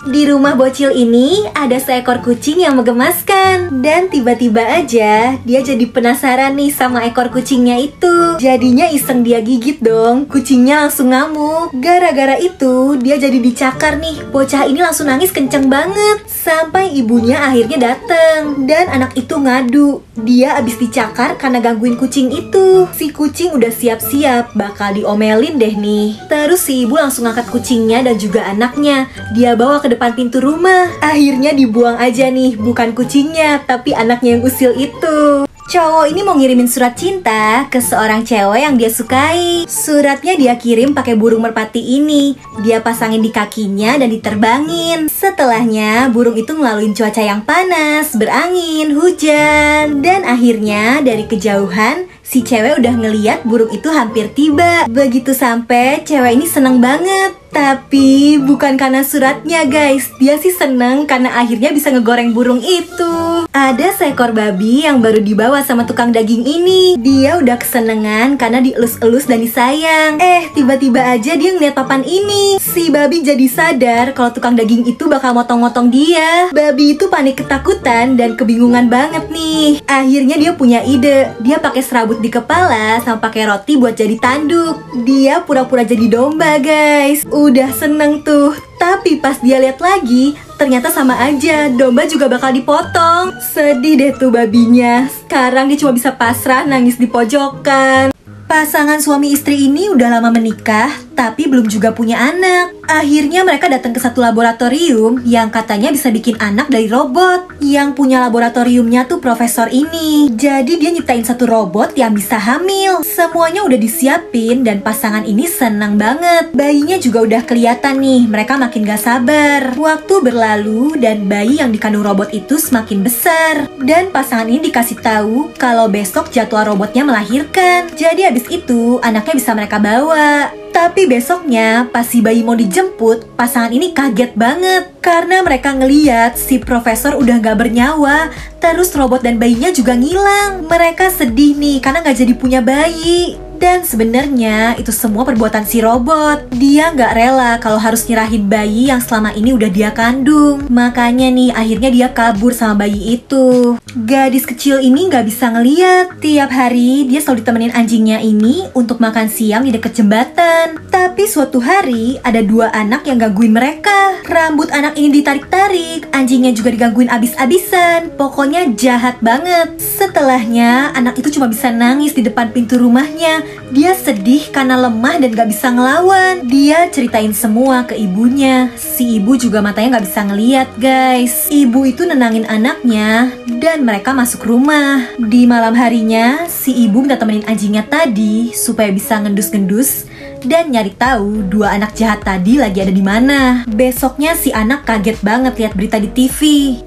Di rumah bocil ini ada seekor kucing yang menggemaskan. Dan tiba-tiba aja dia jadi penasaran nih sama ekor kucingnya itu. Jadinya iseng dia gigit dong. Kucingnya langsung ngamuk. Gara-gara itu dia jadi dicakar nih. Bocah ini langsung nangis kenceng banget. Sampai ibunya akhirnya datang. Dan anak itu ngadu. Dia abis dicakar karena gangguin kucing itu. Si kucing udah siap-siap bakal diomelin deh nih. Terus si ibu langsung angkat kucingnya dan juga anaknya. Dia bawa ke depan pintu rumah. Akhirnya dibuang aja nih, bukan kucingnya tapi anaknya yang usil itu. Cowok ini mau ngirimin surat cinta ke seorang cewek yang dia sukai. Suratnya dia kirim pakai burung merpati ini. Dia pasangin di kakinya dan diterbangin. Setelahnya burung itu ngelaluin cuaca yang panas, berangin, hujan. Dan akhirnya dari kejauhan si cewek udah ngeliat burung itu hampir tiba. Begitu sampai, cewek ini seneng banget. Tapi bukan karena suratnya guys. Dia sih seneng karena akhirnya bisa ngegoreng burung itu. Ada seekor babi yang baru dibawa sama tukang daging ini. Dia udah kesenengan karena dielus-elus dan disayang. Tiba-tiba aja dia ngeliat papan ini. Si babi jadi sadar kalau tukang daging itu bakal motong-motong dia. Babi itu panik ketakutan dan kebingungan banget nih. Akhirnya dia punya ide. Dia pakai serabut di kepala sama pakai roti buat jadi tanduk. Dia pura-pura jadi domba guys. Udah seneng tuh. Tapi pas dia lihat lagi, ternyata sama aja, domba juga bakal dipotong. Sedih deh tuh babinya. Sekarang dia cuma bisa pasrah nangis di pojokan. Pasangan suami istri ini udah lama menikah, tapi belum juga punya anak. Akhirnya mereka datang ke satu laboratorium yang katanya bisa bikin anak dari robot. Yang punya laboratoriumnya tuh profesor ini. Jadi dia nyiptain satu robot yang bisa hamil. Semuanya udah disiapin dan pasangan ini senang banget. Bayinya juga udah kelihatan nih, mereka makin gak sabar. Waktu berlalu dan bayi yang dikandung robot itu semakin besar. Dan pasangan ini dikasih tahu kalau besok jadwal robotnya melahirkan. Jadi habis itu anaknya bisa mereka bawa. Tapi besoknya pas si bayi mau dijemput, pasangan ini kaget banget karena mereka ngeliat si profesor udah gak bernyawa. Terus robot dan bayinya juga ngilang. Mereka sedih nih karena gak jadi punya bayi. Dan sebenarnya itu semua perbuatan si robot. Dia nggak rela kalau harus nyerahin bayi yang selama ini udah dia kandung. Makanya nih akhirnya dia kabur sama bayi itu. Gadis kecil ini nggak bisa ngeliat. Tiap hari dia selalu ditemenin anjingnya ini untuk makan siang di dekat jembatan. Tapi suatu hari ada dua anak yang gangguin mereka. Rambut anak ini ditarik-tarik, anjingnya juga digangguin abis-abisan. Pokoknya jahat banget. Setelahnya anak itu cuma bisa nangis di depan pintu rumahnya. Dia sedih karena lemah dan gak bisa ngelawan. Dia ceritain semua ke ibunya. Si ibu juga matanya gak bisa ngeliat guys. Ibu itu nenangin anaknya dan mereka masuk rumah. Di malam harinya si ibu minta temenin anjingnya tadi supaya bisa ngendus-ngendus dan nyari tahu dua anak jahat tadi lagi ada di mana. Besoknya si anak kaget banget lihat berita di TV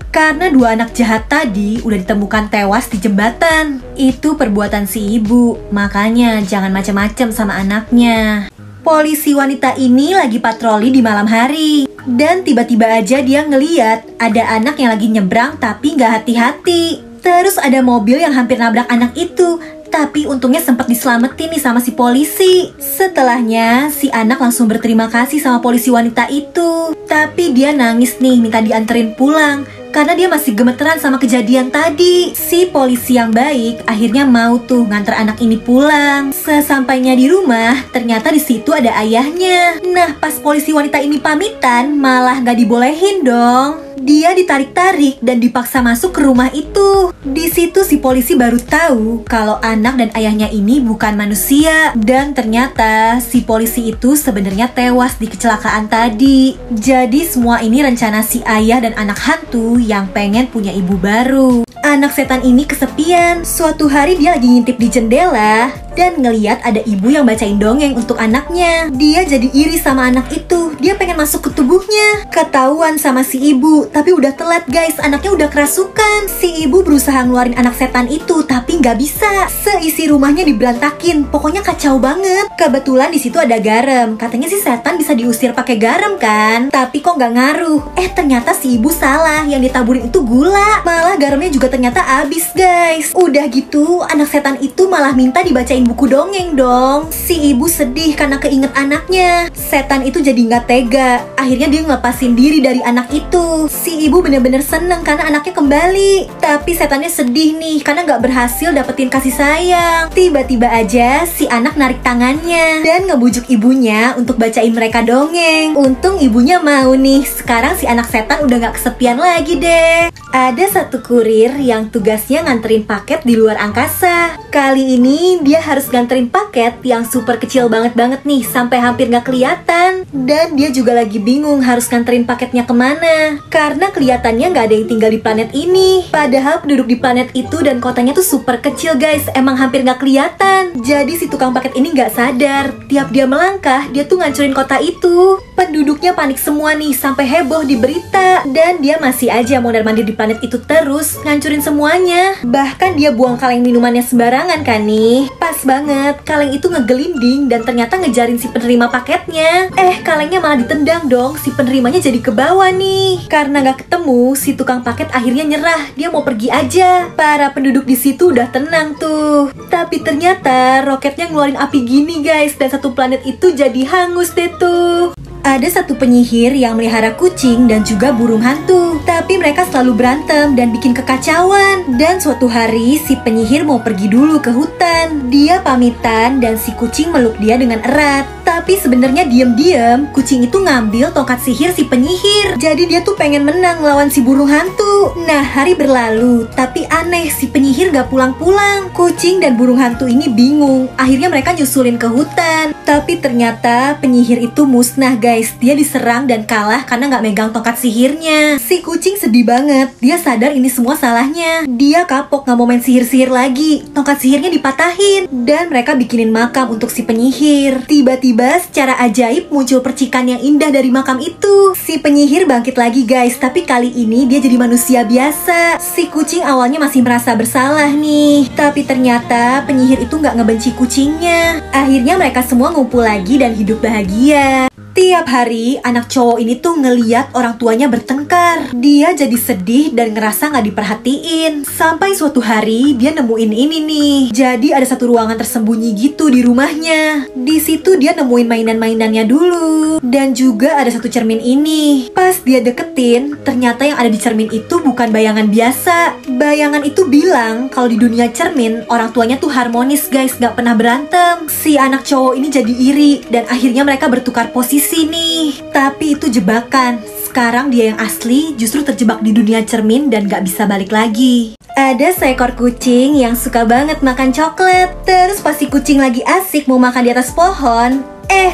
karena dua anak jahat tadi udah ditemukan tewas di jembatan. Itu perbuatan si ibu. Makanya jangan macam-macam sama anaknya. Polisi wanita ini lagi patroli di malam hari dan tiba-tiba aja dia ngeliat ada anak yang lagi nyebrang tapi nggak hati-hati. Terus ada mobil yang hampir nabrak anak itu. Tapi untungnya sempat diselamatin nih sama si polisi. Setelahnya si anak langsung berterima kasih sama polisi wanita itu. Tapi dia nangis nih minta dianterin pulang karena dia masih gemeteran sama kejadian tadi. Si polisi yang baik akhirnya mau tuh nganter anak ini pulang. Sesampainya di rumah, ternyata di situ ada ayahnya. Nah, pas polisi wanita ini pamitan, malah gak dibolehin dong. Dia ditarik-tarik dan dipaksa masuk ke rumah itu. Di situ si polisi baru tahu kalau anak dan ayahnya ini bukan manusia. Dan ternyata si polisi itu sebenarnya tewas di kecelakaan tadi. Jadi semua ini rencana si ayah dan anak hantu yang pengen punya ibu baru. Anak setan ini kesepian. Suatu hari dia lagi ngintip di jendela dan ngeliat ada ibu yang bacain dongeng untuk anaknya. Dia jadi iri sama anak itu. Dia pengen masuk ke tubuhnya. Ketahuan sama si ibu, tapi udah telat guys. Anaknya udah kerasukan. Si ibu berusaha ngeluarin anak setan itu, tapi nggak bisa. Seisi rumahnya diberantakin. Pokoknya kacau banget. Kebetulan di situ ada garam. Katanya si setan bisa diusir pakai garam kan. Tapi kok nggak ngaruh. Ternyata si ibu salah. Yang ditaburin itu gula. Malah garamnya juga ternyata habis guys. Udah gitu, anak setan itu malah minta dibacain bacain buku dongeng dong. Si ibu sedih karena keinget anaknya. Setan itu jadi nggak tega. Akhirnya dia ngelepasin diri dari anak itu. Si ibu bener-bener seneng karena anaknya kembali. Tapi setannya sedih nih karena nggak berhasil dapetin kasih sayang. Tiba-tiba aja si anak narik tangannya dan ngebujuk ibunya untuk bacain mereka dongeng. Untung ibunya mau nih. Sekarang si anak setan udah nggak kesepian lagi deh. Ada satu kurir yang tugasnya nganterin paket di luar angkasa. Kali ini dia harus nganterin paket yang super kecil banget nih, sampai hampir nggak kelihatan. Dan dia juga lagi bingung harus nganterin paketnya kemana, karena kelihatannya nggak ada yang tinggal di planet ini. Padahal penduduk di planet itu dan kotanya tuh super kecil guys, emang hampir nggak kelihatan. Jadi si tukang paket ini nggak sadar, tiap dia melangkah dia tuh ngancurin kota itu. Penduduknya panik semua nih, sampai heboh di berita. Dan dia masih aja mondar-mandir di planet itu terus, ngancurin semuanya. Bahkan dia buang kaleng minumannya sembarangan kan nih. Pas banget, kaleng itu ngegelinding dan ternyata ngejarin si penerima paketnya. Kalengnya malah ditendang dong, si penerimanya jadi ke bawah nih. Karena nggak ketemu, si tukang paket akhirnya nyerah, dia mau pergi aja. Para penduduk di situ udah tenang tuh. Tapi ternyata roketnya ngeluarin api gini guys, dan satu planet itu jadi hangus deh tuh. Ada satu penyihir yang melihara kucing dan juga burung hantu. Tapi mereka selalu berantem dan bikin kekacauan. Dan suatu hari si penyihir mau pergi dulu ke hutan. Dia pamitan dan si kucing meluk dia dengan erat. Tapi sebenarnya diem-diem kucing itu ngambil tongkat sihir si penyihir. Jadi dia tuh pengen menang lawan si burung hantu. Nah, hari berlalu, tapi aneh, si penyihir gak pulang-pulang. Kucing dan burung hantu ini bingung. Akhirnya mereka nyusulin ke hutan. Tapi ternyata penyihir itu musnah guys. Dia diserang dan kalah karena gak megang tongkat sihirnya. Si kucing sedih banget. Dia sadar ini semua salahnya. Dia kapok gak mau main sihir-sihir lagi. Tongkat sihirnya dipatahin. Dan mereka bikinin makam untuk si penyihir. Tiba-tiba secara ajaib muncul percikan yang indah dari makam itu. Si penyihir bangkit lagi guys. Tapi kali ini dia jadi manusia biasa. Si kucing awalnya masih merasa bersalah nih. Tapi ternyata penyihir itu gak ngebenci kucingnya. Akhirnya mereka semua ngumpul lagi dan hidup bahagia. Tiap hari anak cowok ini tuh ngeliat orang tuanya bertengkar. Dia jadi sedih dan ngerasa gak diperhatiin. Sampai suatu hari dia nemuin ini nih. Jadi ada satu ruangan tersembunyi gitu di rumahnya. Di situ dia nemuin mainan-mainannya dulu. Dan juga ada satu cermin ini. Pas dia deketin, ternyata yang ada di cermin itu bukan bayangan biasa. Bayangan itu bilang kalau di dunia cermin orang tuanya tuh harmonis guys, gak pernah berantem. Si anak cowok ini jadi iri dan akhirnya mereka bertukar posisi nih. Tapi itu jebakan. Sekarang dia yang asli justru terjebak di dunia cermin dan gak bisa balik lagi. Ada seekor kucing yang suka banget makan coklat. Terus pas si kucing lagi asik mau makan di atas pohon,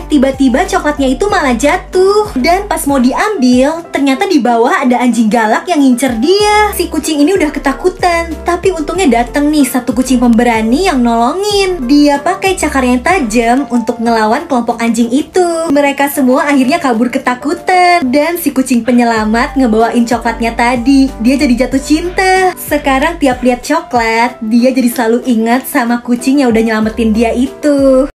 tiba-tiba coklatnya itu malah jatuh. Dan pas mau diambil, ternyata di bawah ada anjing galak yang ngincer dia. Si kucing ini udah ketakutan. Tapi untungnya datang nih satu kucing pemberani yang nolongin. Dia pakai cakar yang tajam untuk ngelawan kelompok anjing itu. Mereka semua akhirnya kabur ketakutan. Dan si kucing penyelamat ngebawain coklatnya tadi. Dia jadi jatuh cinta. Sekarang tiap lihat coklat, dia jadi selalu ingat sama kucing yang udah nyelamatin dia itu.